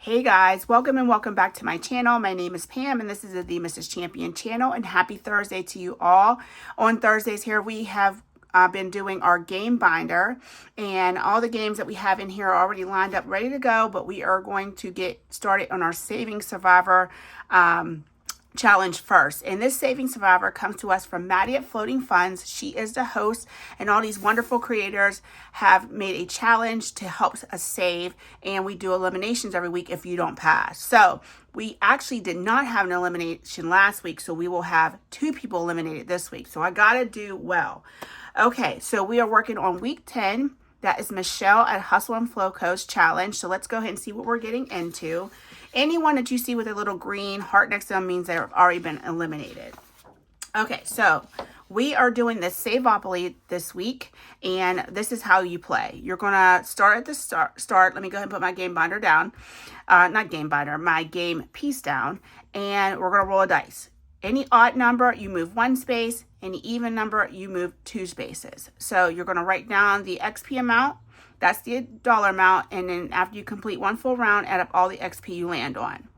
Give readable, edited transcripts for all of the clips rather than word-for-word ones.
Hey guys, welcome and welcome back to my channel. My name is Pam and this is the Mrs. Champion channel, and happy Thursday to you all. On Thursdays here we have been doing our game binder, and all the games that we have in here are already lined up ready to go, but we are going to get started on our Saving Survivor challenge first. And this Saving Survivor comes to us from Maddie at Floating Funds. She is the host, and all these wonderful creators have made a challenge to help us save, and we do eliminations every week if you don't pass. So we actually did not have an elimination last week, so we will have 2 people eliminated this week. So I gotta do well. Okay, so we are working on week 10. That is Michelle at Hustle and Flow Coach challenge. So let's go ahead and see what we're getting into. Anyone that you see with a little green heart next to them means they've already been eliminated. Okay, so we are doing this Saveopoly this week, and this is how you play. You're going to start at the start. Let me go ahead and put my game binder down. Not game binder, my game piece down, and we're going to roll a dice. Any odd number, you move 1 space. Any even number, you move 2 spaces. So you're going to write down the XP amount. That's the dollar amount. And then after you complete 1 full round, add up all the XP you land on.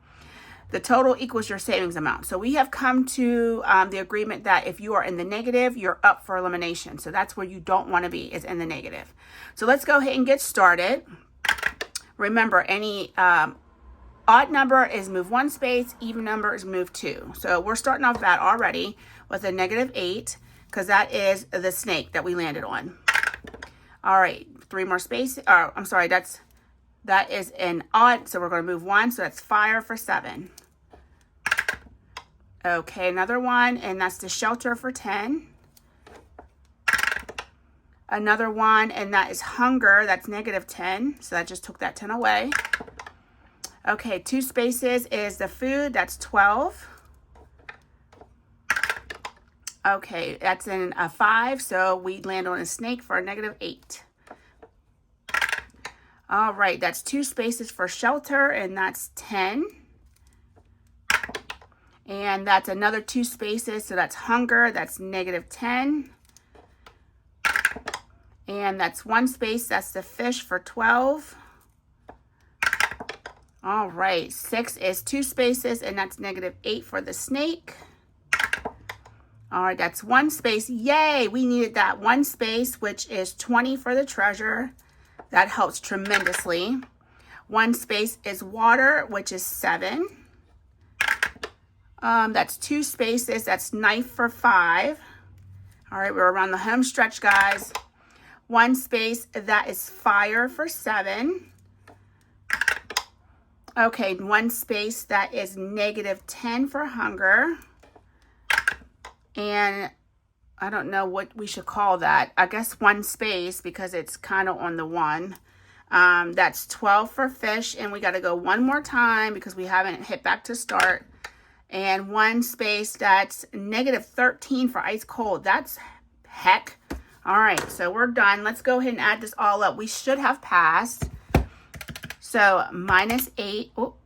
The total equals your savings amount. So we have come to the agreement that if you are in the negative, you're up for elimination. So that's where you don't want to be, is in the negative. So let's go ahead and get started. Remember, any odd number is move 1 space, even number is move 2. So we're starting off that already with a -8, because that is the snake that we landed on. All right, 3 more spaces. I'm sorry, that is an odd, so we're going to move 1, so that's fire for 7. Okay, another one, and that's the shelter for 10. Another one, and that is hunger, that's -10, so that just took that 10 away. Okay, 2 spaces is the food, that's 12. Okay, that's in a 5, so we land on a snake for a -8. All right, that's 2 spaces for shelter, and that's 10. And that's another 2 spaces, so that's hunger, that's -10. And that's 1 space, that's the fish for 12. All right, 6 is 2 spaces, and that's -8 for the snake. All right, that's 1 space. Yay, we needed that 1 space, which is 20 for the treasure. That helps tremendously. 1 space is water, which is 7. That's 2 spaces. That's knife for 5. All right, we're around the home stretch, guys. 1 space, that is fire for 7. Okay, 1 space, that is -10 for hunger. And I don't know what we should call that. I guess 1 space, because it's kind of on the 1. That's 12 for fish, and we got to go 1 more time because we haven't hit back to start. And 1 space, that's -13 for ice cold. That's heck. All right, so we're done. Let's go ahead and add this all up. We should have passed. So -8. Oh,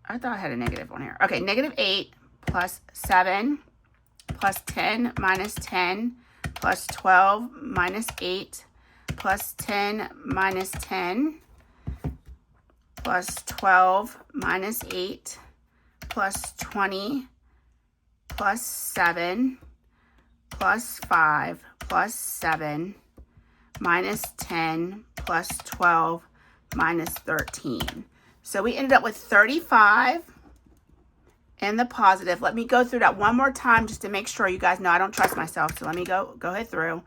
I thought I had a negative on here. Okay, -8 plus 7. Plus 10 minus 10 plus 12 minus 8 plus 10 minus 10 plus 12 minus 8 plus 20 plus 7 plus 5 plus 7 minus 10 plus 12 minus 13. So we ended up with 35. And the positive. Let me go through that 1 more time just to make sure. You guys know I don't trust myself, so let me go ahead through.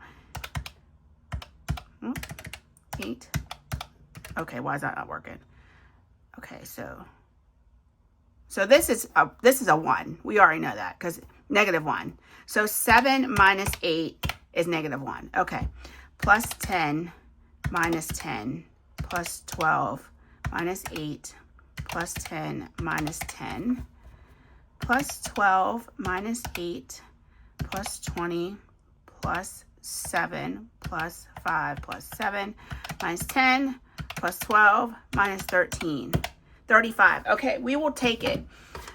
8. Okay, why is that not working? Okay, so this is a 1. We already know that, because -1. So 7 minus 8 is -1. Okay, plus 10 minus 10 plus 12 minus 8 plus 10 minus 10. Plus 12 minus 8 plus 20 plus 7 plus 5 plus 7 minus 10 plus 12 minus 13. 35. Okay, we will take it.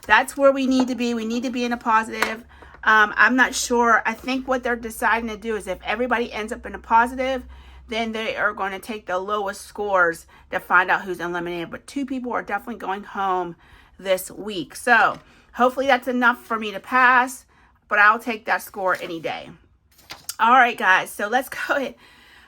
That's where we need to be. We need to be in a positive. I'm not sure. I think what they're deciding to do is if everybody ends up in a positive, then they are going to take the lowest scores to find out who's eliminated. But 2 people are definitely going home this week. So hopefully that's enough for me to pass, but I'll take that score any day. All right, guys, so let's go ahead.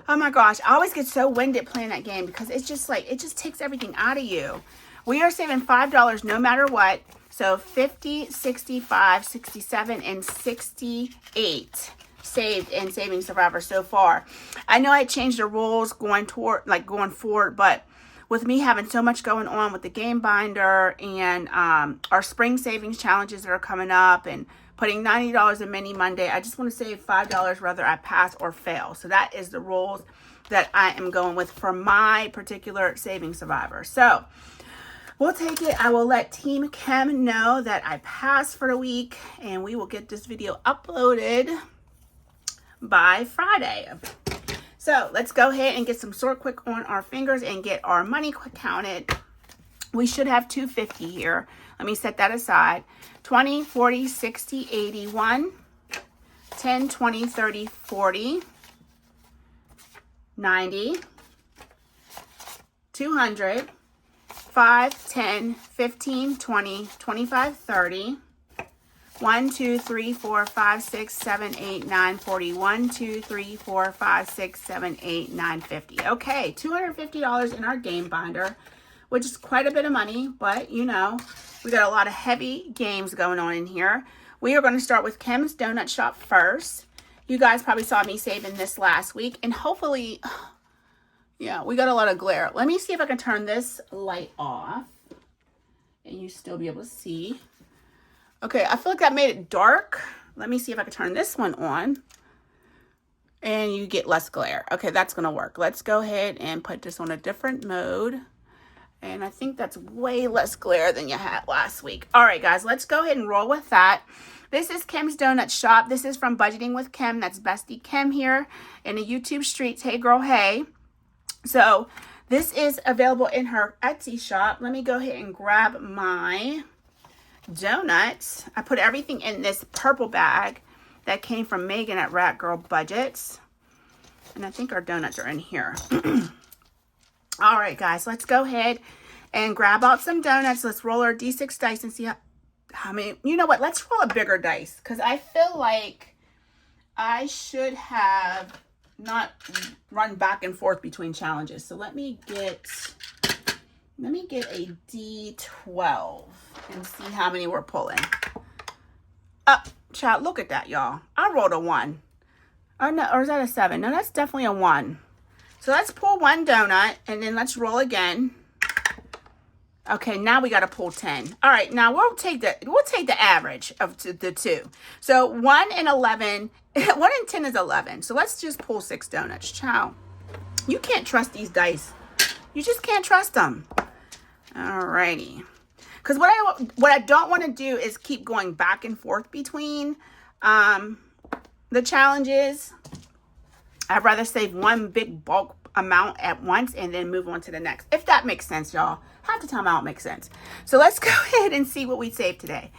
Oh my gosh, I always get so winded playing that game because it's just like, it just takes everything out of you. We are saving $5 no matter what. So 50, 65, 67, and 68 saved in Saving Survivor so far. I know I changed the rules going forward, but with me having so much going on with the game binder and our spring savings challenges that are coming up and putting $90 in Mini Monday, I just want to save $5 whether I pass or fail. So that is the rules that I am going with for my particular Saving Survivor. So we'll take it. I will let Team Kim know that I passed for the week, and we will get this video uploaded by Friday. So let's go ahead and get some sort quick on our fingers and get our money quick counted. We should have $250 here. Let me set that aside. 20, 40, 60, 80, 1, 10, 20, 30, 40, 90, 200, 5, 10, 15, 20, 25, 30, 1, 2, 3, 4, 5, 6, 7, 8, 9, 40, 1, 2, 3, 4, 5, 6, 7, 8, 9, 50. Okay, $250 in our game binder, which is quite a bit of money, but you know, we got a lot of heavy games going on in here. We are going to start with Kim's Donut Shop first. You guys probably saw me saving this last week, and hopefully, yeah, we got a lot of glare. Let me see if I can turn this light off and you still be able to see. Okay, I feel like that made it dark. Let me see if I can turn this one on and you get less glare. Okay, that's going to work. Let's go ahead and put this on a different mode. And I think that's way less glare than you had last week. All right, guys, let's go ahead and roll with that. This is Kim's Donut Shop. This is from Budgeting with Kim. That's Bestie Kim here in the YouTube streets. Hey, girl, hey. So this is available in her Etsy shop. Let me go ahead and grab my donuts. I put everything in this purple bag that came from Megan at Rat Girl Budgets. And I think our donuts are in here. All right, guys, let's go ahead and grab out some donuts. Let's roll our D6 dice and see how many. You know what? Let's roll a bigger dice because I feel like I should have not run back and forth between challenges. So let me get a D12 and see how many we're pulling. Child, look at that, y'all. I rolled a 1. Oh, no, or is that a 7? No, that's definitely a 1. So let's pull one donut and then let's roll again. Okay, now we got to pull 10. All right, now we'll take the average of the two. So 1 and 11, 1 and 10 is 11. So let's just pull 6 donuts. Ciao. You can't trust these dice. You just can't trust them. All righty. Because what I don't want to do is keep going back and forth between the challenges. I'd rather save one big bulk amount at once and then move on to the next. If that makes sense, y'all. Half the time I don't make sense. So let's go ahead and see what we saved today.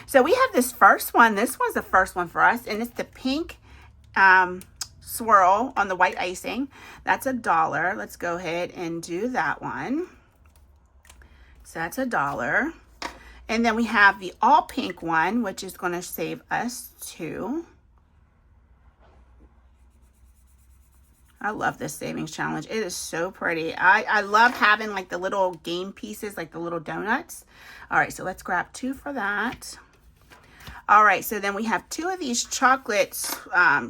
So we have this first one. This one's the first one for us. And it's the pink swirl on the white icing. That's $1. Let's go ahead and do that one. So that's $1. And then we have the all pink one, which is going to save us $2. I love this savings challenge. It is so pretty. I love having like the little game pieces, like the little donuts. All right, so let's grab 2 for that. All right, so then we have 2 of these chocolate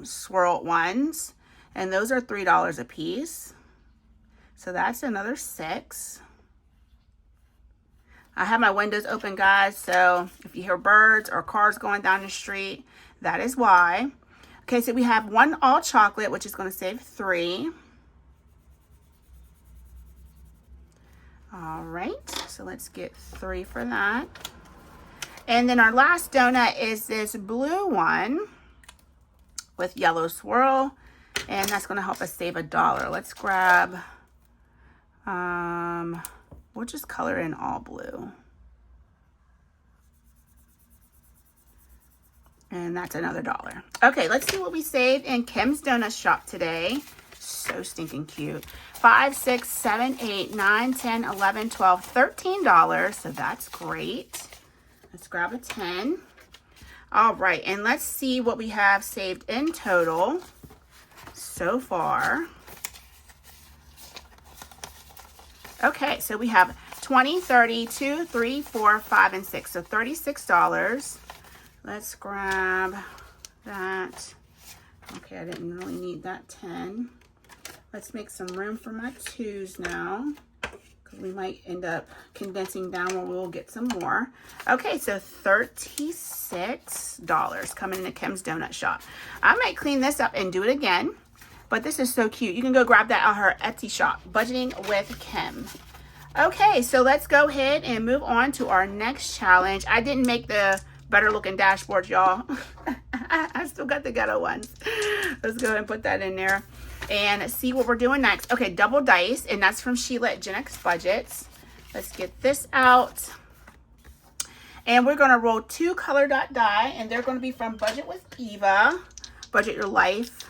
swirled ones, and those are $3 a piece. So that's another 6. I have my windows open, guys, so if you hear birds or cars going down the street, that is why. Okay, so we have 1 all chocolate, which is going to save 3. All right, so let's get 3 for that. And then our last donut is this blue one with yellow swirl, and that's going to help us save $1. Let's grab, we'll just color in all blue. And that's another $1. Okay, let's see what we saved in Kim's Donut Shop today. So stinking cute. $5, $6, $7, $8, $9, $10, $11, $12, $13. So that's great. Let's grab a 10. All right, and let's see what we have saved in total so far. Okay, so we have 20, 30, 2, 3, 4, 5, and 6. So $36. Let's grab that. Okay, I didn't really need that 10. Let's make some room for my 2s now, because we might end up condensing down where we'll get some more. Okay, so $36 coming into Kim's Donut Shop. I might clean this up and do it again, but this is so cute. You can go grab that at her Etsy shop, Budgeting with Kim. Okay, so let's go ahead and move on to our next challenge. I didn't make the better looking dashboard, y'all. I still got the ghetto ones. Let's go ahead and put that in there and see what we're doing next. Okay, double dice, and that's from Sheila at Gen X Budgets. Let's get this out. And we're gonna roll 2 color dot die, and they're gonna be from Budget with Eva. Budget Your Life.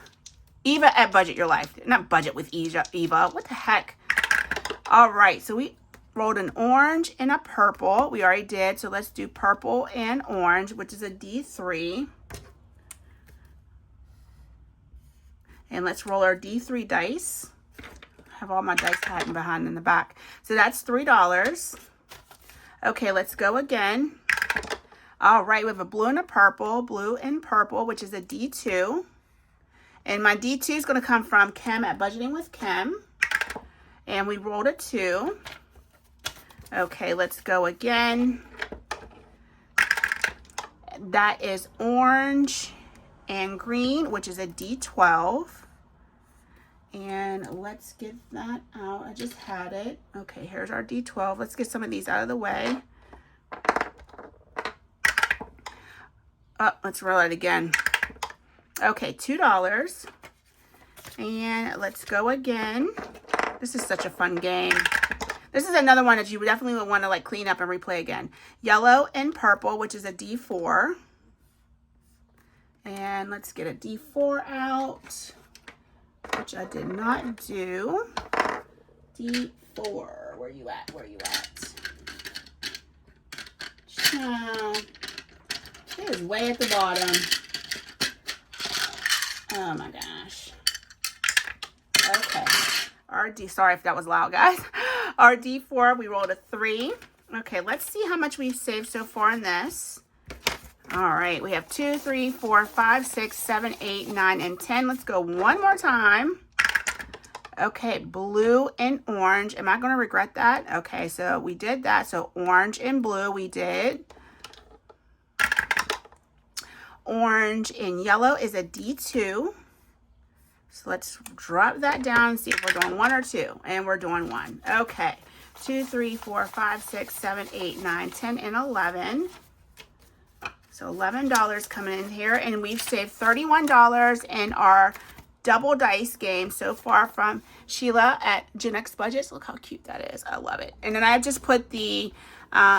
Eva at Budget Your Life, not Budget with Eva. What the heck? All right, so we rolled an orange and a purple. We already did, so let's do purple and orange, which is a D3. And let's roll our D3 dice. I have all my dice hiding behind in the back. So that's $3. Okay, let's go again. All right, we have a blue and a purple, which is a D2. And my D2 is going to come from Kim at Budgeting with Kim. And we rolled a 2. Okay, let's go again. That is orange and green, which is a D12. And let's get that out. I just had it. Okay, here's our D12. Let's get some of these out of the way. Oh, let's roll it again. Okay, $2. And let's go again. This is such a fun game. This is another one that you definitely would want to like clean up and replay again. Yellow and purple, which is a D4. And let's get a D4 out, which I did not do. D4, where you at? Where you at? Child. It is way at the bottom. Oh my gosh. Okay. Sorry if that was loud, guys. Our D4, we rolled a 3. Okay, let's see how much we've saved so far in this. All right, we have 2, 3, 4, 5, 6, 7, 8, 9, and 10. Let's go one more time. Okay, blue and orange. Am I going to regret that? Okay, so we did that. So orange and blue we did. Orange and yellow is a D2. So let's drop that down and see if we're doing 1 or 2. And we're doing 1. Okay. 2, 3, 4, 5, 6, 7, 8, 9, 10, and 11. So $11 coming in here. And we've saved $31 in our double dice game so far from Sheila at Gen X Budgets. Look how cute that is. I love it. And then I've just put the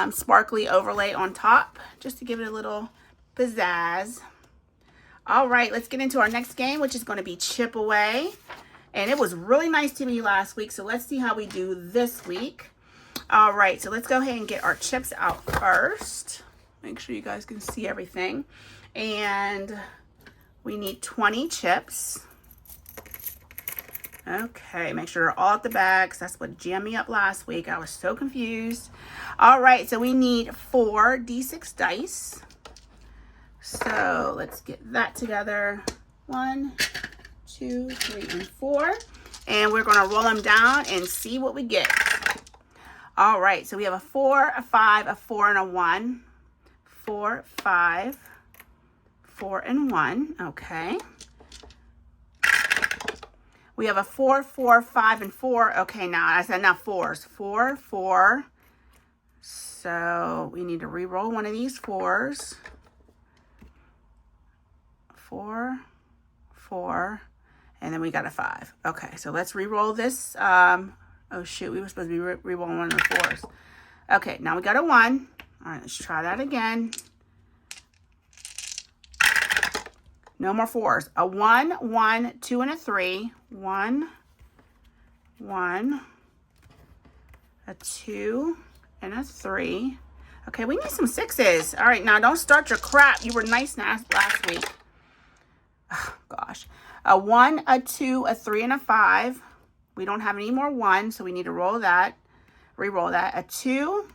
sparkly overlay on top just to give it a little pizzazz. All right, let's get into our next game, which is going to be Chip Away. And it was really nice to me last week, so let's see how we do this week. All right, so let's go ahead and get our chips out first. Make sure you guys can see everything. And we need 20 chips. Okay, make sure they're all at the bags. That's what jammed me up last week. I was so confused. All right, so we need 4 D6 dice. So let's get that together. 1, 2, 3, and 4. And we're going to roll them down and see what we get. All right, so we have a 4, a 5, a 4, and a 1. 4, 5, 4, and 1. Okay. We have a 4, 4, 5, and 4. Okay, now I said now 4s. 4, 4. So we need to re-roll one of these 4s. 4, 4, and then we got a 5. Okay, so let's re-roll this. Oh shoot, we were supposed to be re-rolling one of the 4s. Okay, now we got a 1. All right, let's try that again. No more 4s. A 1, 1, 2, and a 3. 1, 1, a 2, and a 3. Okay, we need some 6s. All right, now don't start your crap. You were nice last week. Oh, gosh. A 1, a 2, a 3, and a 5. We don't have any more 1, so we need to roll that. Re-roll that. A 2,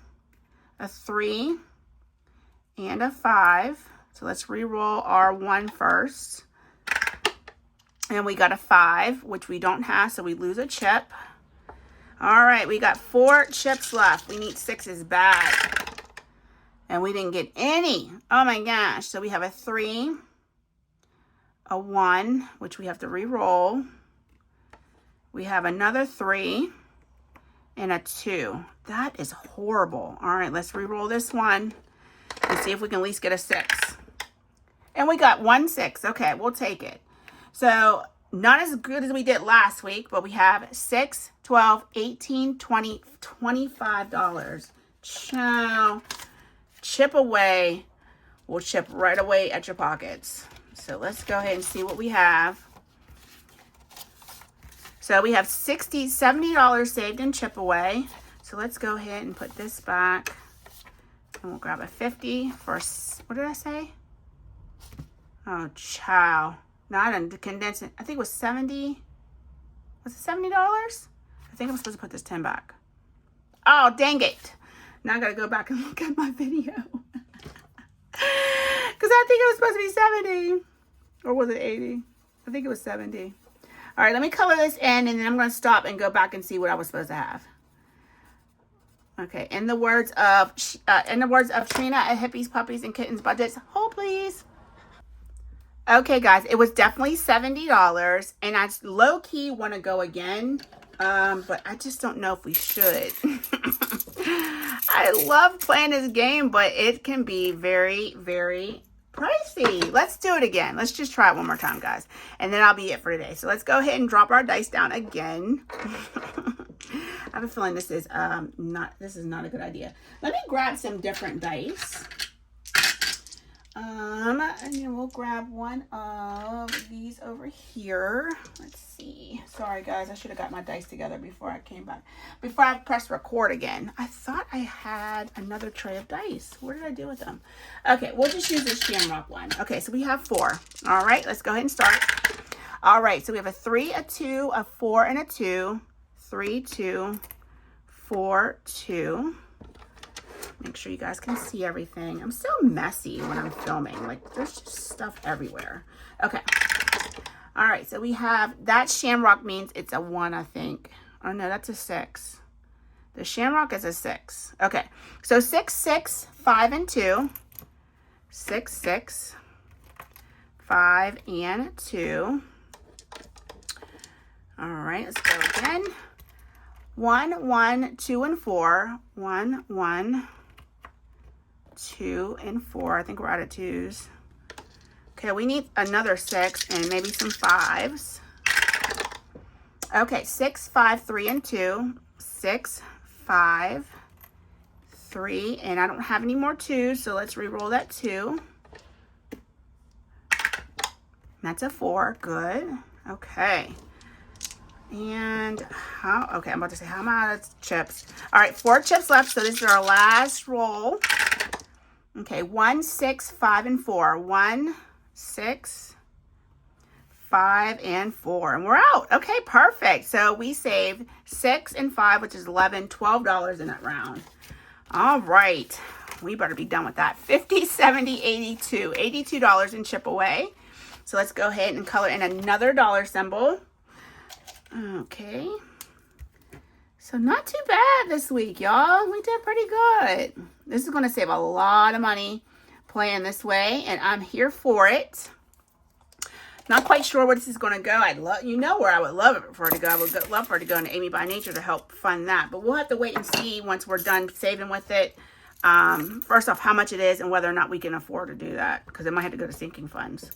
a 3, and a 5. So let's re-roll our 1 first. And we got a 5, which we don't have, so we lose a chip. All right, we got 4 chips left. We need 6s bad. And we didn't get any. Oh my gosh. So we have a 3, a 1, which we have to re-roll. We have another 3 and a 2. That is horrible. All right, let's re-roll this one and see if we can at least get a 6. And we got 1 6. Okay, we'll take it. So not as good as we did last week, but we have 6, 12, 18, 20, $25. Ciao. Chip away. We'll chip right away at your pockets. So let's go ahead and see what we have. So we have $70 saved in chip away. So let's go ahead and put this back. And we'll grab a 50 for, what did I say? Oh, chow. No, I didn't condense it. I think it was 70. Was it $70? I think I'm supposed to put this 10 back. Oh, dang it. Now I got to go back and look at my video. Because I think it was supposed to be 70. Or was it 80? I think it was 70. All right, let me color this in, and then I'm going to stop and go back and see what I was supposed to have. Okay, in the words of Trina at Hippies, Puppies, and Kittens Budgets, hold please. Okay, guys, it was definitely $70, and I low-key want to go again, but I just don't know if we should. I love playing this game, but it can be very, very pricey. Let's do it again. Let's just try it one more time, guys, and then I'll be it for today. So let's go ahead and drop our dice down again. I have a feeling this is not a good idea. Let me grab some different dice. And then we'll grab one of these over here. Let's see. Sorry, guys. I should have got my dice together before I came back. Before I pressed record again. I thought I had another tray of dice. Where did I do with them? Okay, we'll just use this Shamrock one. Okay, so we have 4. All right, let's go ahead and start. All right, so we have a 3, a 2, a 4, and a 2. 3, 2, 4, 2. Make sure you guys can see everything. I'm so messy when I'm filming. Like, there's just stuff everywhere. Okay. All right, so we have, that Shamrock means it's a 1, I think. Oh, no, that's a 6. The Shamrock is a 6. Okay, so 6, 6, 5, and 2. 6, 6, 5, and 2. All right, let's go again. 1, 1, 2, and 4. 1, 1, 2, and 4. I think we're out of 2s. Okay, we need another 6 and maybe some 5s. Okay, 6, 5, 3, and 2. 6, 5, 3, and I don't have any more 2s, so let's re-roll that 2. That's a 4. Good. Okay. And okay, I'm about to say how am I out of chips? All right, 4 chips left, so this is our last roll. Okay, 1, 6, 5, and 4. 1, 6, 5, and 4. And we're out. Okay, perfect. So we saved 6 and 5, which is $11, $12 in that round. All right. We better be done with that. 50, 70, 82. $82 in chip away. So let's go ahead and color in another dollar symbol. Okay. So not too bad this week, y'all. We did pretty good. This is going to save a lot of money playing this way, and I'm here for it. Not quite sure where this is going to go. I'd love, you know, where I would love it for it to go. I would love for it to go into Amy by Nature to help fund that. But we'll have to wait and see once we're done saving with it. First off, how much it is and whether or not we can afford to do that, because it might have to go to sinking funds.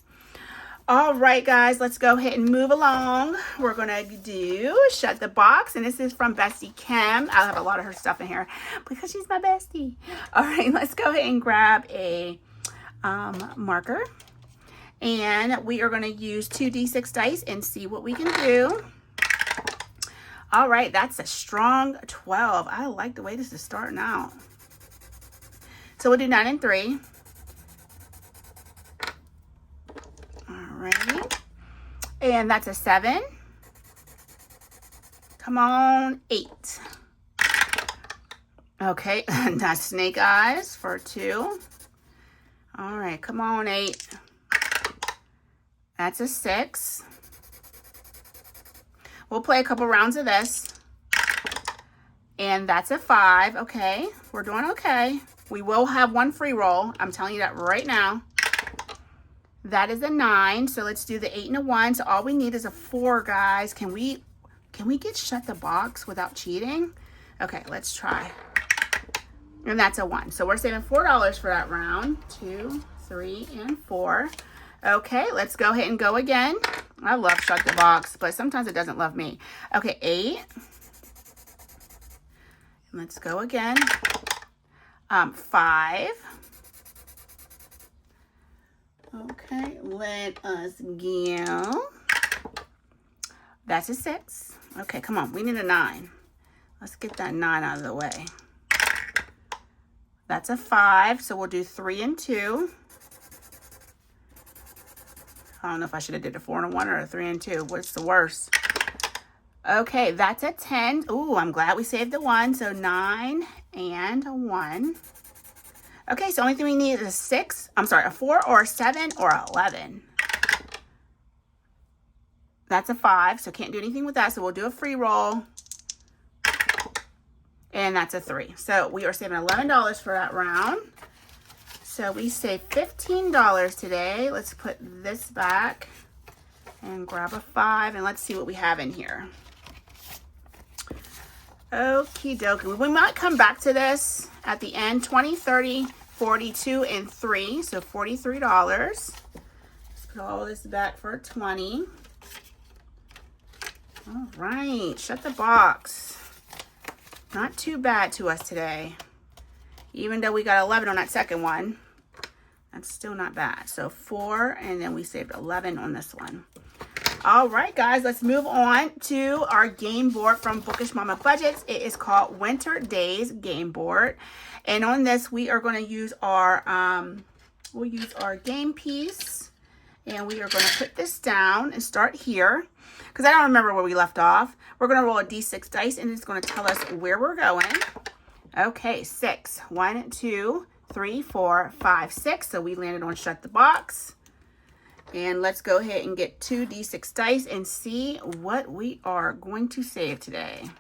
All right, guys, let's go ahead and move along. We're going to do Shut the Box, and this is from Bestie Kim. I'll have a lot of her stuff in here because she's my bestie. All right, let's go ahead and grab a marker. And we are going to use 2d6 dice and see what we can do. All right, that's a strong 12. I like the way this is starting out. So we'll do 9 and 3. All right. And that's a 7. Come on, 8. Okay, that's snake eyes for 2. All right, come on, 8. That's a 6. We'll play a couple rounds of this. And that's a 5. Okay, we're doing okay. We will have one free roll. I'm telling you that right now. That is a 9. So let's do the 8 and a 1. So all we need is a 4, guys. Can we get shut the box without cheating? Okay, let's try. And that's a 1. So we're saving $4 for that round. 2, 3, and 4. Okay, let's go ahead and go again. I love shut the box, but sometimes it doesn't love me. Okay, 8. Let's go again. 5. Okay, let us go. That's a 6. Okay, come on. We need a 9. Let's get that 9 out of the way. That's a 5. So we'll do 3 and 2. I don't know if I should have did a 4 and a 1 or a 3 and 2. What's the worst? Okay, that's a 10. Ooh, I'm glad we saved the 1. So 9 and a 1. Okay, so only thing we need is a 6. I'm sorry, a 4 or a 7 or a 11. That's a 5, so can't do anything with that. So we'll do a free roll. And that's a 3. So we are saving $11 for that round. So we saved $15 today. Let's put this back and grab a 5 and let's see what we have in here. Okie dokie. We might come back to this at the end. 20, 30, 42, and 3. So $43. Let's put all this back for 20. All right. Shut the box. Not too bad to us today. Even though we got 11 on that second one, that's still not bad. So 4, and then we saved 11 on this one. All right, guys, let's move on to our game board from Bookish Mama Budgets. It is called Winter Days Game Board. And on this, we are going to use our, game piece. And we are going to put this down and start here. Because I don't remember where we left off. We're going to roll a d6 dice, and it's going to tell us where we're going. Okay, 6. 1, 2, 3, 4, 5, 6. So we landed on shut the box. And let's go ahead and get 2 d6 dice and see what we are going to save today.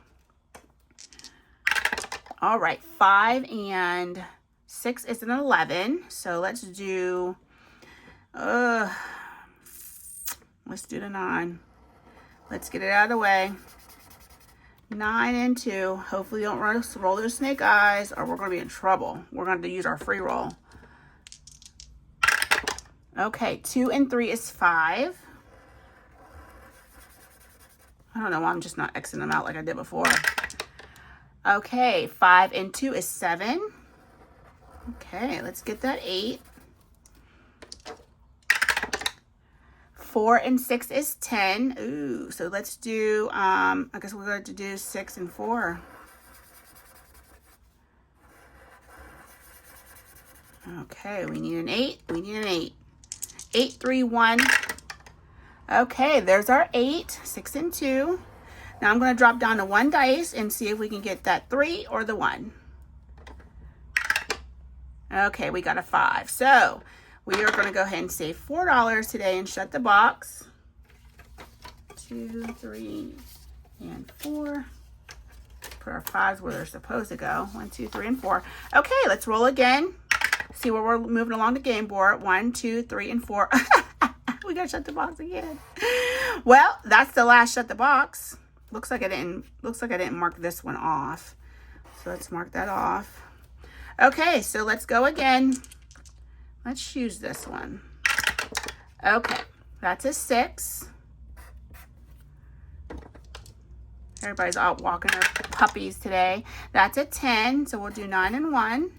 All right, 5 and 6 is an 11. So let's do, let's do the 9. Let's get it out of the way. 9 and 2. Hopefully don't roll those snake eyes or we're going to be in trouble. We're going to use our free roll. Okay, 2 and 3 is 5. I don't know why I'm just not Xing them out like I did before. Okay, 5 and 2 is 7. Okay, let's get that 8. 4 and 6 is 10. Ooh, so let's do, I guess we're going to do 6 and 4. Okay, we need an 8. We need an 8. 8, 3, 1. Okay, there's our 8. 6 and 2. Now I'm going to drop down to 1 dice and see if we can get that 3 or the 1. Okay, we got a 5. So we are going to go ahead and save $4 today and shut the box. 2, 3, and 4. Put our 5s where they're supposed to go. 1, 2, 3, and 4. Okay, let's roll again. See where we're moving along the game board. 1, 2, 3, and 4. We got to shut the box again. Well, that's the last shut the box. Looks like I didn't mark this one off. So let's mark that off. Okay, so let's go again. Let's choose this one. Okay, that's a 6. Everybody's out walking their puppies today. That's a 10, so we'll do 9 and 1.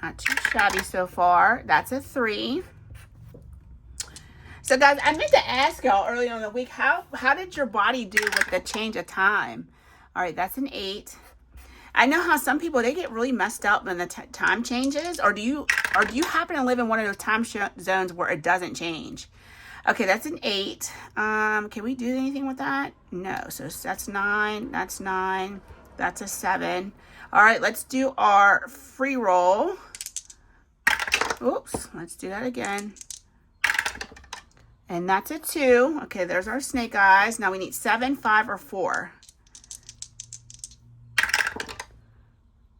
Not too shabby so far. That's a 3. So guys, I meant to ask y'all early on in the week, how did your body do with the change of time? All right, that's an 8. I know how some people, they get really messed up when the time changes, or do you happen to live in one of those time zones where it doesn't change? Okay, that's an 8. Can we do anything with that? No. So that's 9. That's 9. That's a 7. All right, let's do our free roll. Oops, let's do that again. And that's a 2. Okay, there's our snake eyes. Now we need 7, 5, or 4.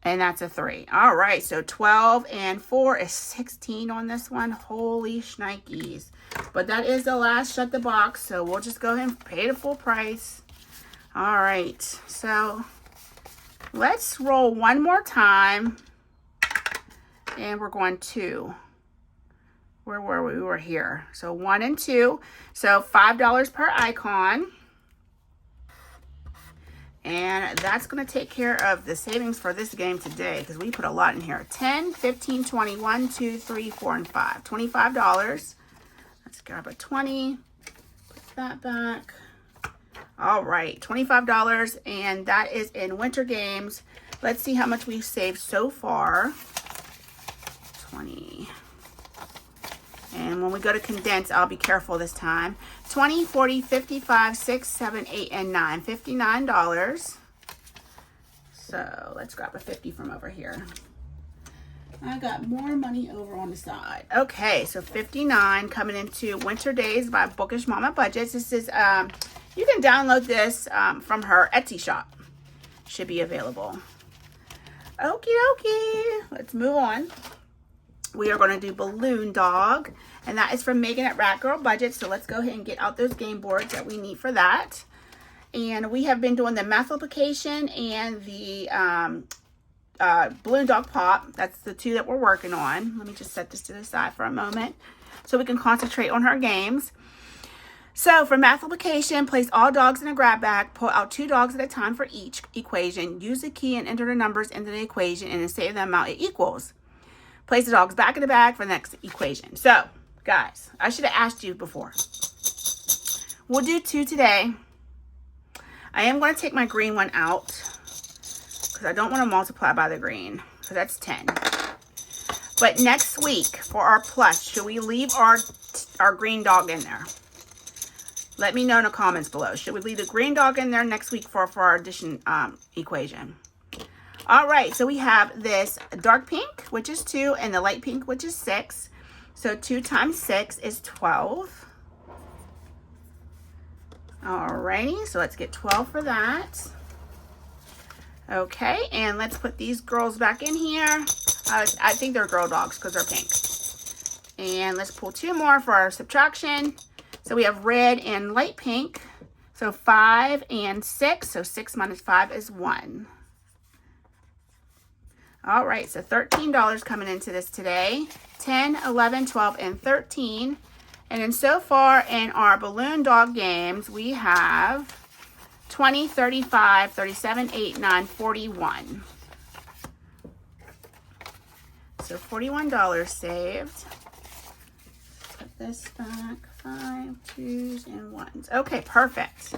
And that's a 3. All right, so 12 and 4 is 16 on this one. Holy shnikes. But that is the last shut the box, so we'll just go ahead and pay the full price. All right, so let's roll one more time. And we're going 2. Where were we? We were here. So 1 and 2. So $5 per icon. And that's going to take care of the savings for this game today, because we put a lot in here. 10, 15, 20, 1, 2, 3, 4, and 5. $25. Let's grab a 20. Put that back. All right, $25. And that is in Winter Games. Let's see how much we've saved so far. 20. And when we go to condense, I'll be careful this time. 20, 40, 55, 6, 7, 8, and 9. $59. So let's grab a 50 from over here. I got more money over on the side. Okay, so 59 coming into Winter Days by Bookish Mama Budgets. This is, you can download this from her Etsy shop. Should be available. Okie dokie. Let's move on. We are going to do Balloon Dog, and that is from Megan at Rat Girl Budget. So let's go ahead and get out those game boards that we need for that. And we have been doing the multiplication and the Balloon Dog Pop. That's the 2 that we're working on. Let me just set this to the side for a moment so we can concentrate on her games. So for multiplication, place all dogs in a grab bag. Pull out 2 dogs at a time for each equation. Use the key and enter the numbers into the equation and then say the amount it equals. Place the dogs back in the bag for the next equation. So, guys, I should have asked you before. We'll do 2 today. I am going to take my green one out because I don't want to multiply by the green. So that's 10. But next week for our plus, should we leave our green dog in there? Let me know in the comments below. Should we leave the green dog in there next week for our addition equation? All right, so we have this dark pink, which is 2, and the light pink, which is 6. So 2 times 6 is 12. All righty, so let's get 12 for that. Okay, and let's put these girls back in here. I think they're girl dogs because they're pink. And let's pull 2 more for our subtraction. So we have red and light pink. So 5 and 6. So 6 minus 5 is 1. All right, so $13 coming into this today. 10, 11, 12, and 13. And then so far in our Balloon Dog games, we have 20, 35, 37, 8, 9, 41. So $41 saved. Put this back. 5, 2s, and 1s. Okay, perfect.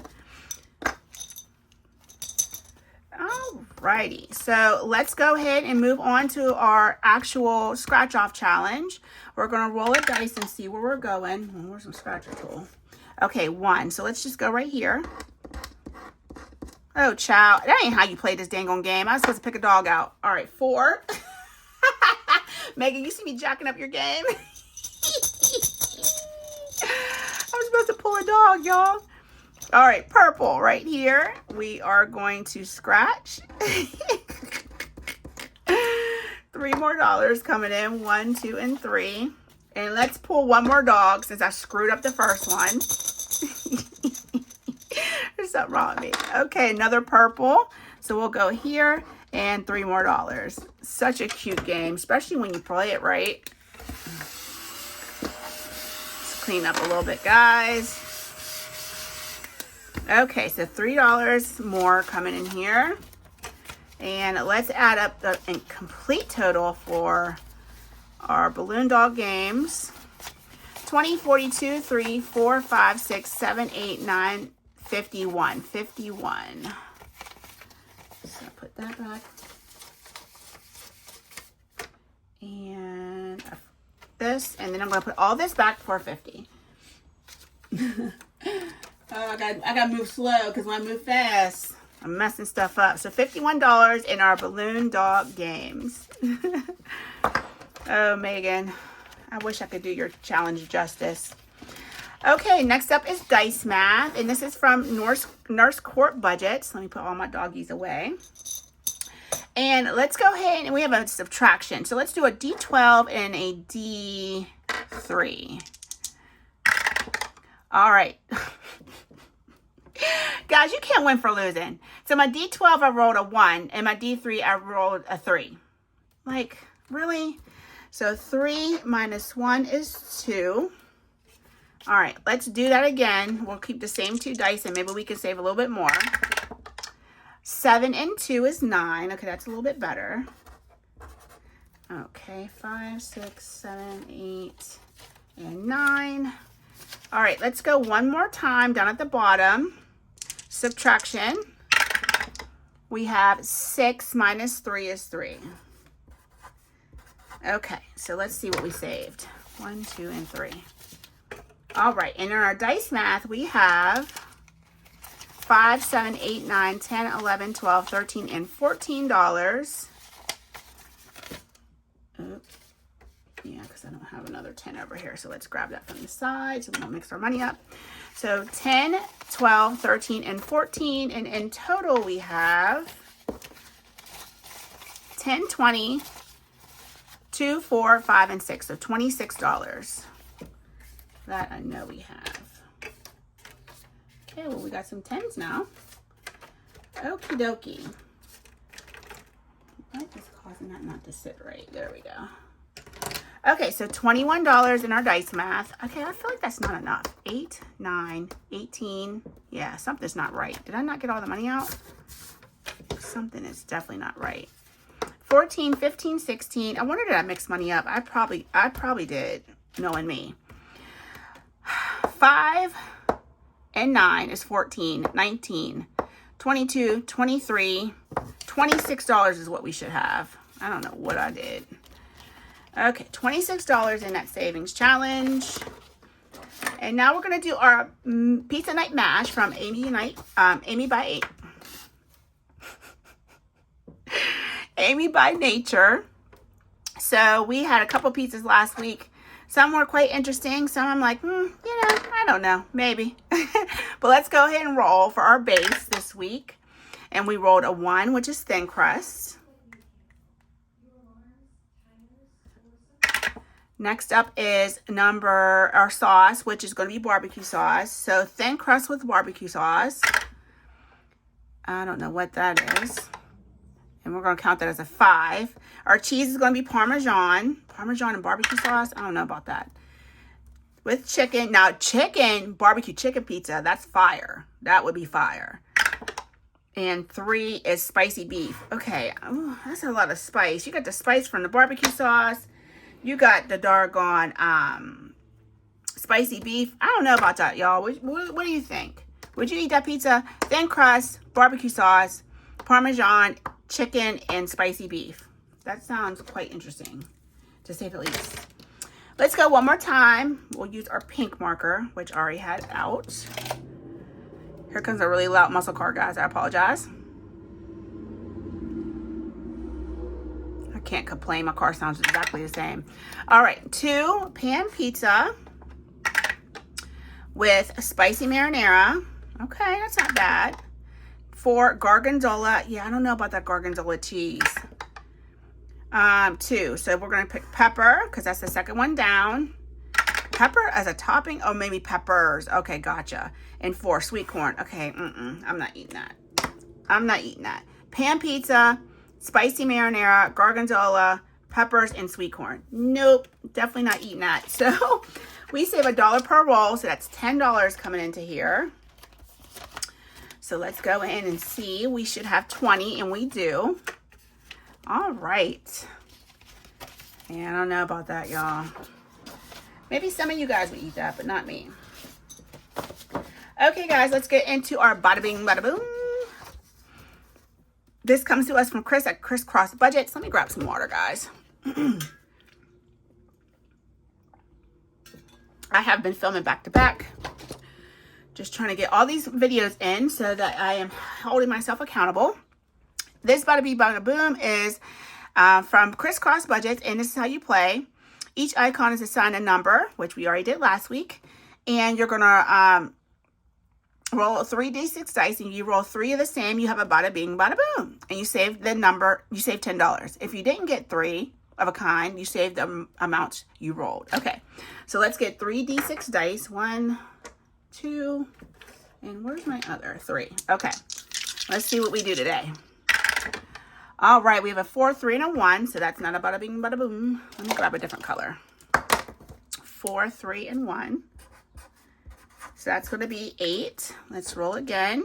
Alrighty, so let's go ahead and move on to our actual scratch off challenge. We're going to roll a dice and see where we're going. Where's my scratcher tool? Okay, 1. So let's just go right here. Oh, child. That ain't how you play this dang on game. I was supposed to pick a dog out. All right, 4. Megan, you see me jacking up your game? I'm supposed to pull a dog, y'all. All right, purple right here. We are going to scratch. $3 more coming in. 1, 2, and 3. And let's pull 1 more dog since I screwed up the first one. There's something wrong with me. Okay, another purple. So we'll go here and $3 more. Such a cute game, especially when you play it right. Let's clean up a little bit, guys. Okay, so $3 more coming in here. And let's add up the complete total for our balloon dog games. 20, 42, 3, 4, 5, 6, 7, 8, 9, 51. 51. So put that back. And this, and then I'm going to put all this back for 50. Oh, I got to move slow because when I move fast, I'm messing stuff up. So $51 in our balloon dog games. Oh, Megan, I wish I could do your challenge justice. Okay, next up is Dice Math, and this is from Nurse Court Budgets. Let me put all my doggies away. And let's go ahead, and we have a subtraction. So let's do a D12 and a D3. All right. Guys, you can't win for losing. So my D12, I rolled a 1, and my D3, I rolled a 3. Like, really? So 3 minus 1 is 2. All right, let's do that again. We'll keep the same 2 dice, and maybe we can save a little bit more. 7 and 2 is 9. Okay, that's a little bit better. Okay, 5, 6, 7, 8, and 9. All right, let's go one more time down at the bottom. Subtraction. We have 6 minus 3 is 3. Okay, so let's see what we saved. 1, 2, and 3. All right, and in our Dice Math, we have 5, 7, 8, 9, 10, 11, 12, 13, and $14. Oops. Yeah, because I don't have another 10 over here. So let's grab that from the side so we don't mix our money up. So 10, 12, 13, and 14. And in total, we have 10, 20, 2, 4, 5, and 6. So $26. That I know we have. Okay, well, we got some 10s now. Okie dokie. What is causing that not to sit right? There we go. Okay, so $21 in our Dice Math. Okay, I feel like that's not enough. 8, 9, 18. Yeah, something's not right. Did I not get all the money out? Something is definitely not right. 14, 15, 16. I wonder did I mix money up? I probably did, knowing me. 5 and 9 is 14, 19, 22, 23, $26 is what we should have. I don't know what I did. Okay, $26 in that savings challenge. And now we're going to do our pizza night mash from Amy by 8. Amy by Nature. So we had a couple pizzas last week. Some were quite interesting. Some I'm like, I don't know, maybe. But let's go ahead and roll for our base this week. And we rolled a 1, which is thin crust. Next up is our sauce, which is going to be barbecue sauce. So thin crust with barbecue sauce. I don't know what that is. And we're going to count that as a 5. Our cheese is going to be Parmesan. Parmesan and barbecue sauce. I don't know about that. With chicken. Now, barbecue chicken pizza, that's fire. That would be fire. And 3 is spicy beef. Okay. Ooh, that's a lot of spice. You got the spice from the barbecue sauce. You got the doggone spicy beef. I don't know about that, y'all. What do you think? Would you eat that pizza? Thin crust, barbecue sauce, Parmesan, chicken, and spicy beef. That sounds quite interesting, to say the least. Let's go one more time. We'll use our pink marker, which I already had out. Here comes a really loud muscle car, guys. I apologize. I can't complain. My car sounds exactly the same. All right, 2 pan pizza with a spicy marinara. Okay, that's not bad. 4 gorgonzola. Yeah, I don't know about that gorgonzola cheese. 2. So we're going to pick pepper because that's the second one down. Pepper as a topping. Oh, maybe peppers. Okay, gotcha. And 4 sweet corn. Okay, I'm not eating that. I'm not eating that. Pan pizza, spicy marinara, gorgonzola, peppers, and sweet corn. Nope, definitely not eating that. So we save $1 per roll. So that's $10 coming into here. So let's go in and see. We should have 20, and we do. All right. Yeah, I don't know about that, y'all. Maybe some of you guys would eat that, but not me. Okay, guys, let's get into our bada bing, bada boom. This comes to us from Chris at Crisscross Budgets. Let me grab some water, guys. I have been filming back to back. Just trying to get all these videos in so that I am holding myself accountable. This bada bing, bada boom is from Crisscross Budgets, and this is how you play. Each icon is assigned a number, which we already did last week. And you're going to roll 3d6 dice, and you roll 3 of the same. You have a bada bing, bada boom. And you save the number, you save $10. If you didn't get 3 of a kind, you save the amount you rolled. Okay, so let's get 3d6 dice. 1, 2, and where's my other 3? Okay, let's see what we do today. All right, we have a 4, 3, and a 1, so that's not a bada bing, bada boom. Let me grab a different color. 4, 3, and 1. So that's going to be 8. Let's roll again.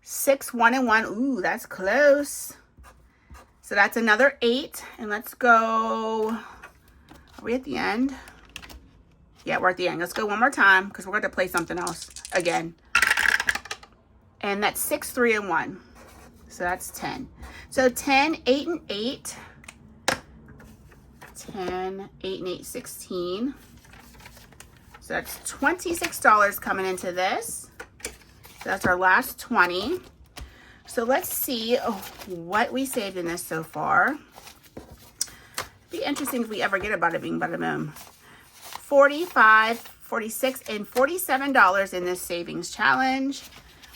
6, 1, and 1. Ooh, that's close. So that's another 8. And let's go. Are we at the end? Yeah, we're at the end. Let's go one more time because we're going to play something else again. And that's 6, 3, and 1. So that's 10. So 10, 8, and 8. 10, 8, and 8, 16. So that's $26 coming into this. So that's our last 20. So let's see what we saved in this so far. Be interesting if we ever get a bada bing, bada boom. $45, $46, and $47 in this savings challenge.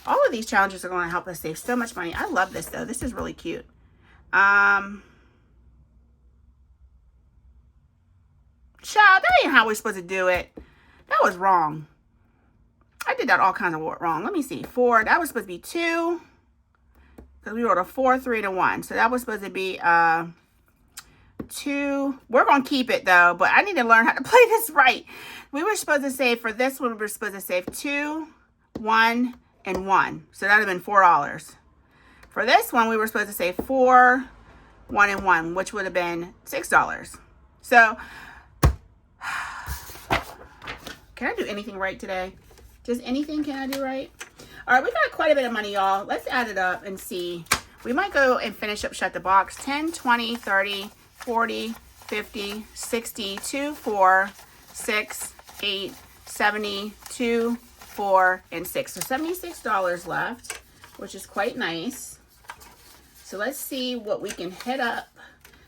All of these challenges are going to help us save so much money. I love this, though. This is really cute. Child, that ain't how we're supposed to do it. That was wrong. I did that all kinds of wrong. Let me see. 4, that was supposed to be 2. Because we wrote a 4, 3, and a 1. So that was supposed to be 2. We're going to keep it, though. But I need to learn how to play this right. We were supposed to save, for this one, we were supposed to save 2, 1, and 1. So that would have been $4. For this one, we were supposed to save 4, 1, and 1, which would have been $6. So, can I do anything right today? Just anything can I do right? All right, we got quite a bit of money, y'all. Let's add it up and see. We might go and finish up Shut the Box. 10, 20, 30, 40, 50, 60, 2, 4, 6, 8, 70, 2, 4, and 6. So $76 left, which is quite nice. So let's see what we can hit up.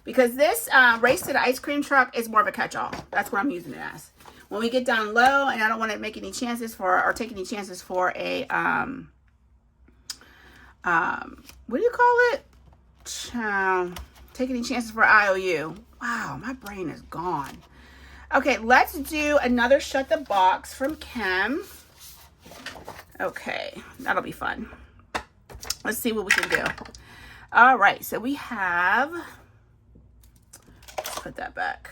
Because this Race to the Ice Cream Truck is more of a catch-all. That's what I'm using it as. When we get down low, and I don't want to make any chances for, or take any chances for a, what do you call it? Take any chances for IOU. Wow, my brain is gone. Okay, let's do another Shut the Box from Kim. Okay, that'll be fun. Let's see what we can do. All right, so we have, let's put that back.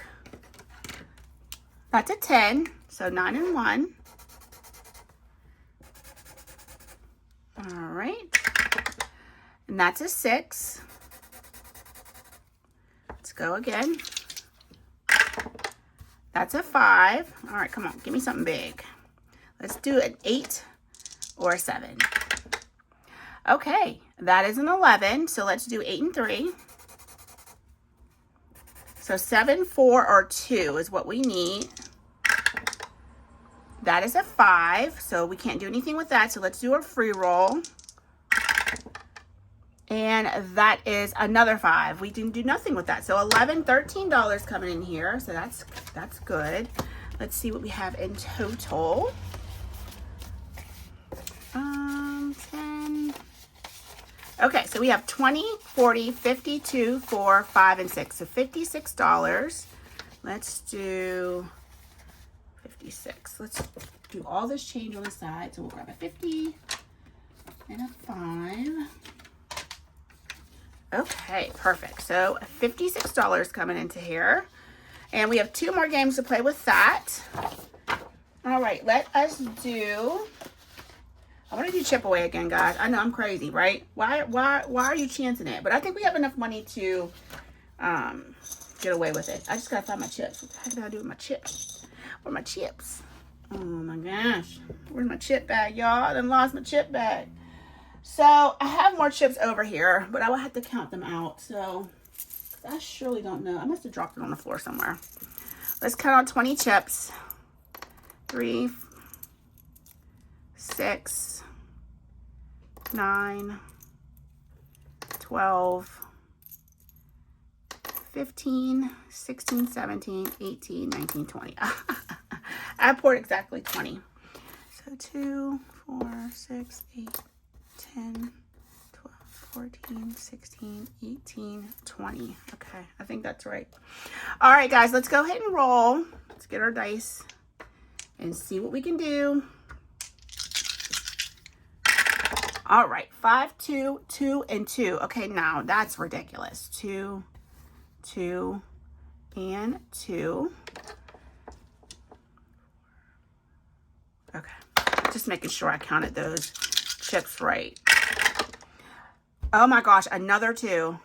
That's a 10, so 9 and 1. All right, and that's a 6. Let's go again. That's a 5. All right, come on, give me something big. Let's do an 8 or a 7. Okay, that is an 11, so let's do 8 and 3. So 7, 4, or 2 is what we need. That is a 5, so we can't do anything with that. So let's do a free roll. And that is another 5. We didn't do nothing with that. So $11, $13 coming in here. So that's good. Let's see what we have in total. 10. Okay, so we have 20, 40, 52, 4, 5, and 6. So $56. Let's do 56. Let's do all this change on the side. So we'll grab a 50 and a 5. Okay, perfect. So $56 coming into here. And we have 2 more games to play with that. All right, let us do, I want to do chip away again, guys. I know I'm crazy, right? Why are you chancing it? But I think we have enough money to get away with it. I just gotta find my chips. What the heck did I do with my chips? Where are my chips? Oh my gosh. Where's my chip bag, y'all? I done lost my chip bag. So I have more chips over here, but I will have to count them out. So I surely don't know. I must have dropped it on the floor somewhere. Let's count out 20 chips. 3, 6, 9, 12, 15, 16, 17, 18, 19, 20. I poured exactly 20. So 2, 4, 6, 8, 10, 12, 14, 16, 18, 20. Okay, I think that's right. All right, guys, let's go ahead and roll. Let's get our dice and see what we can do. All right, 5, 2, 2, and 2. Okay, now that's ridiculous. 2, 2, and 2. Okay, just making sure I counted those chips right. Oh my gosh, another 2.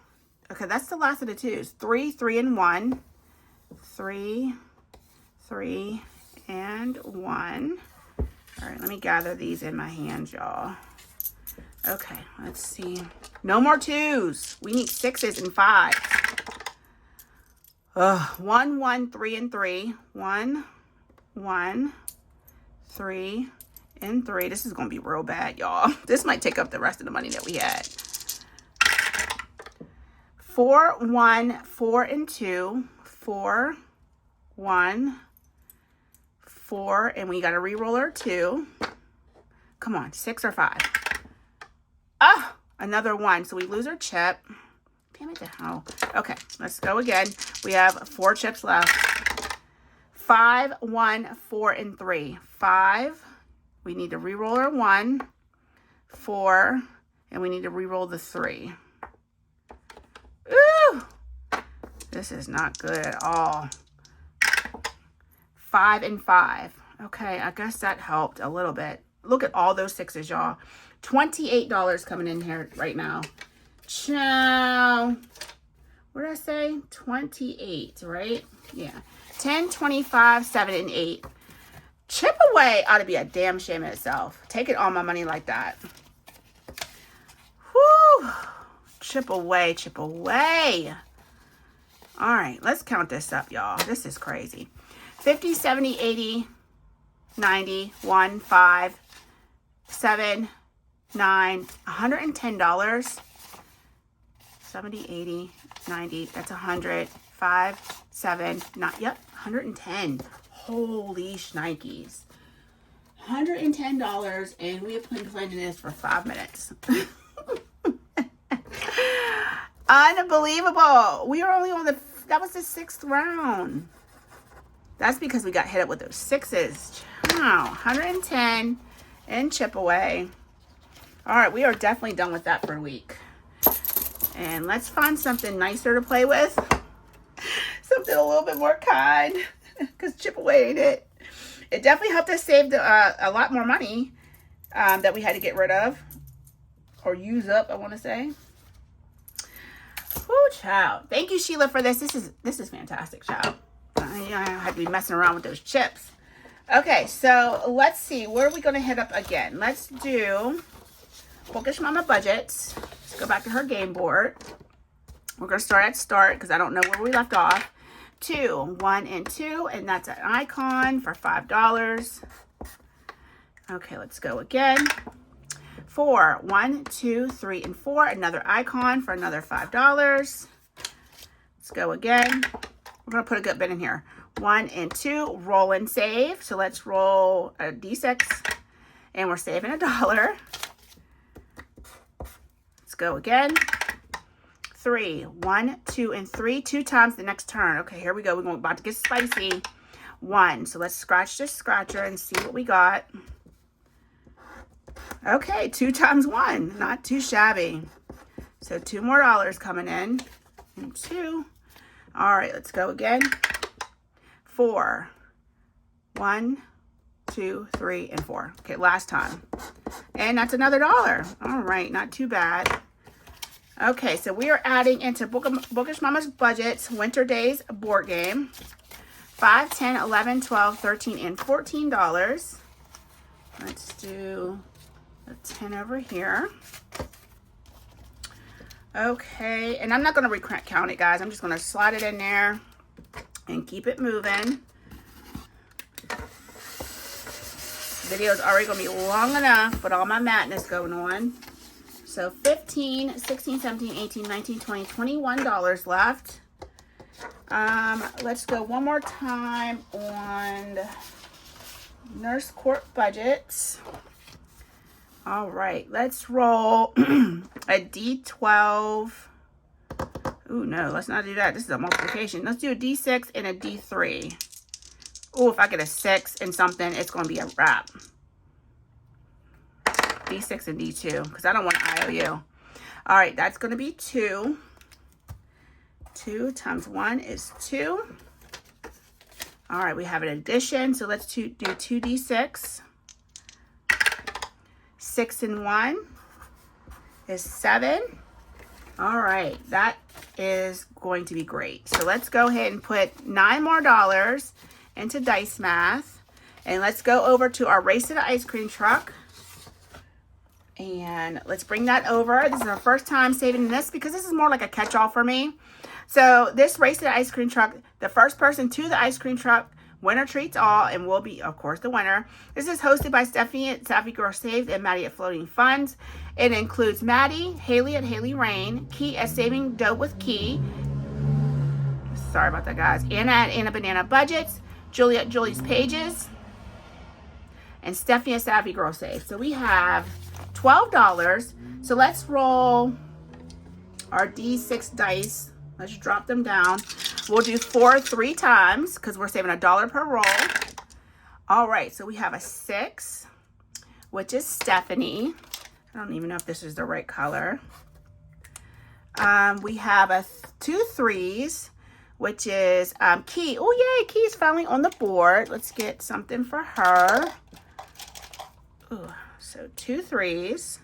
Okay, that's the last of the 2s. 3, 3, and 1. 3, 3, and 1. All right, let me gather these in my hands, y'all. Okay, let's see. No more 2s. We need 6s and 5s. 1, 1, 3, and 3. 1, 1, 3, and 3. This is going to be real bad, y'all. This might take up the rest of the money that we had. 4, 1, 4, and 2. 4, 1, 4, and we got to re-roll our 2. Come on, 6 or 5. Ah, another 1. So we lose our chip. Damn it to hell. Okay, let's go again. We have 4 chips left. 5, 1, 4, and 3. 5. We need to re-roll our 1. 4, and we need to re-roll the 3. Ooh, this is not good at all. 5 and 5. Okay, I guess that helped a little bit. Look at all those 6s, y'all. $28 coming in here right now. Ciao. What did I say? 28, right? Yeah. 10, 25, 7, and 8. Chip away ought to be a damn shame in itself. Taking all my money like that. Whew. Chip away, chip away. All right, let's count this up, y'all. This is crazy. 50, 70, 80, 90, 1, 5, 7, 9, $110. 70, 80, 90, that's 100, 5, 7, 9, yep, 110. Holy shnikes. $110, and we have been playing this for 5 minutes. Unbelievable. We are only on that was the 6th round. That's because we got hit up with those 6s. Wow, 110 and chip away. All right, we are definitely done with that for a week. And let's find something nicer to play with. Something a little bit more kind. Because chip away ain't it. It definitely helped us save a lot more money that we had to get rid of. Or use up, I want to say. Whoo, child. Thank you, Sheila, for this. This is fantastic, child. I had to be messing around with those chips. Okay, so let's see. Where are we going to hit up again? Let's do Bookish Mama Budgets. Let's go back to her game board. We're going to start at start because I don't know where we left off. 2, 1, and 2, and that's an icon for $5. Okay, let's go again. 4, 1, 2, 3, and 4, another icon for another $5. Let's go again. We're going to put a good bit in here. 1 and 2, roll and save. So let's roll a D6, and we're saving $1. Let's go again. 3, 1, 2, and 3, 2 times the next turn. Okay, here we go. We're about to get spicy. 1. So let's scratch this scratcher and see what we got. Okay, 2 times 1. Not too shabby. So $2 more coming in. And 2. All right, let's go again. 4. 1, 2, 3, and 4. Okay, last time. And that's another $1. All right, not too bad. Okay, so we are adding into Bookish Mama's Budget's Winter Days board game. $5, $10, $11, $12, $13, and $14. Let's do a 10 over here. Okay, and I'm not going to recount it, guys. I'm just going to slide it in there and keep it moving. Video's already going to be long enough with all my madness going on. So $15, $16, $17, $18, $19, $20, $21 left. Let's go one more time on Nurse Court Budgets. All right, let's roll a D12. Ooh, no, let's not do that. This is a multiplication. Let's do a D6 and a D3. Ooh, if I get a 6 and something, it's going to be a wrap. D6 and D2, because I don't want an IOU. All right, that's going to be 2. 2 times 1 is 2. All right, we have an addition, so let's do 2D6. 6 and 1 is 7. All right, that is going to be great. So let's go ahead and put $9 more into Dice Math. And let's go over to our Race to the Ice Cream Truck. And let's bring that over. This is our first time saving this because this is more like a catch-all for me. So this Race to the Ice Cream Truck, the first person to the ice cream truck, winner treats all, and will be, of course, the winner. This is hosted by Stephanie at Savvy Girl Saved and Maddie at Floating Funds. It includes Maddie, Haley at Haley Rain, Key at Saving Dough with Key. Sorry about that, guys. Anna at Anna Banana Budgets, Julie at Julie's Pages, and Stephanie at Savvy Girl Saved. So we have $12. So let's roll our D6 dice. Let's drop them down. We'll do 4 3 times because we're saving $1 per roll. All right, so we have a 6, which is Stephanie. I don't even know if this is the right color. We have 2 3s, which is Key. Oh, yay, Key is finally on the board. Let's get something for her. Ooh, so 2 3s.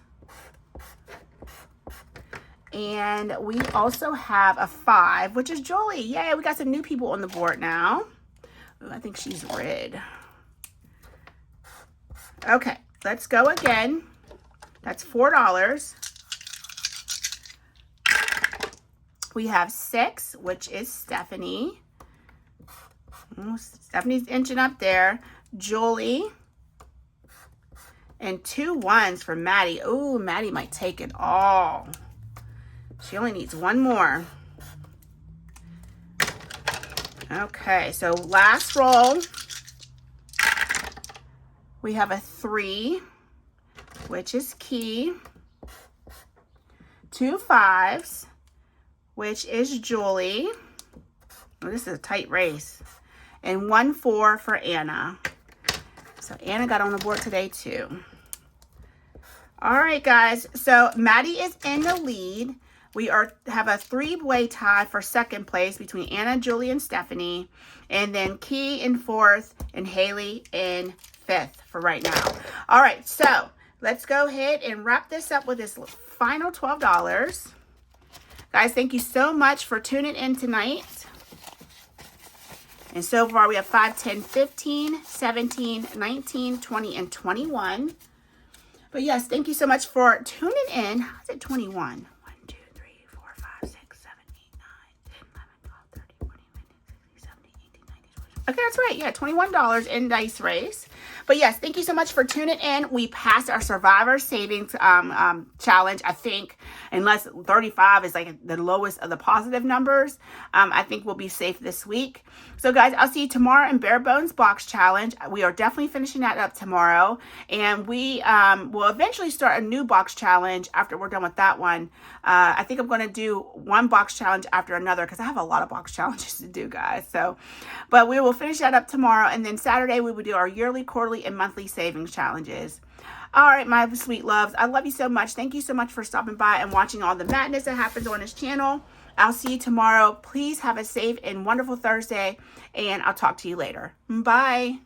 And we also have a 5, which is Julie. Yay, we got some new people on the board now. Ooh, I think she's red. Okay, let's go again. That's $4. We have 6, which is Stephanie. Ooh, Stephanie's inching up there. Julie. And 2 1s for Maddie. Ooh, Maddie might take it all. She only needs 1 more. Okay, so last roll. We have a 3, which is Key. 2 5s, which is Julie. Oh, this is a tight race. And 1 4 for Anna. So Anna got on the board today too. All right, guys. So Maddie is in the lead. We have a 3-way tie for second place between Anna, Julie, and Stephanie. And then Key in 4th and Haley in 5th for right now. All right, so let's go ahead and wrap this up with this final $12. Guys, thank you so much for tuning in tonight. And so far we have 5, 10, 15, 17, 19, 20, and 21. But yes, thank you so much for tuning in. How's it 21? Okay, that's right. Yeah, $21 in Dice Race. But yes, thank you so much for tuning in. We passed our Survivor Savings challenge, I think, unless 35 is like the lowest of the positive numbers. I think we'll be safe this week. So guys, I'll see you tomorrow in Bare Bones Box Challenge. We are definitely finishing that up tomorrow. And we will eventually start a new box challenge after we're done with that one. I think I'm going to do one box challenge after another because I have a lot of box challenges to do, guys. So, but we will finish that up tomorrow. And then Saturday, we will do our yearly, quarterly, and monthly savings challenges. All right, my sweet loves, I love you so much. Thank you so much for stopping by and watching all the madness that happens on this channel. I'll see you tomorrow. Please have a safe and wonderful Thursday, and I'll talk to you later. Bye.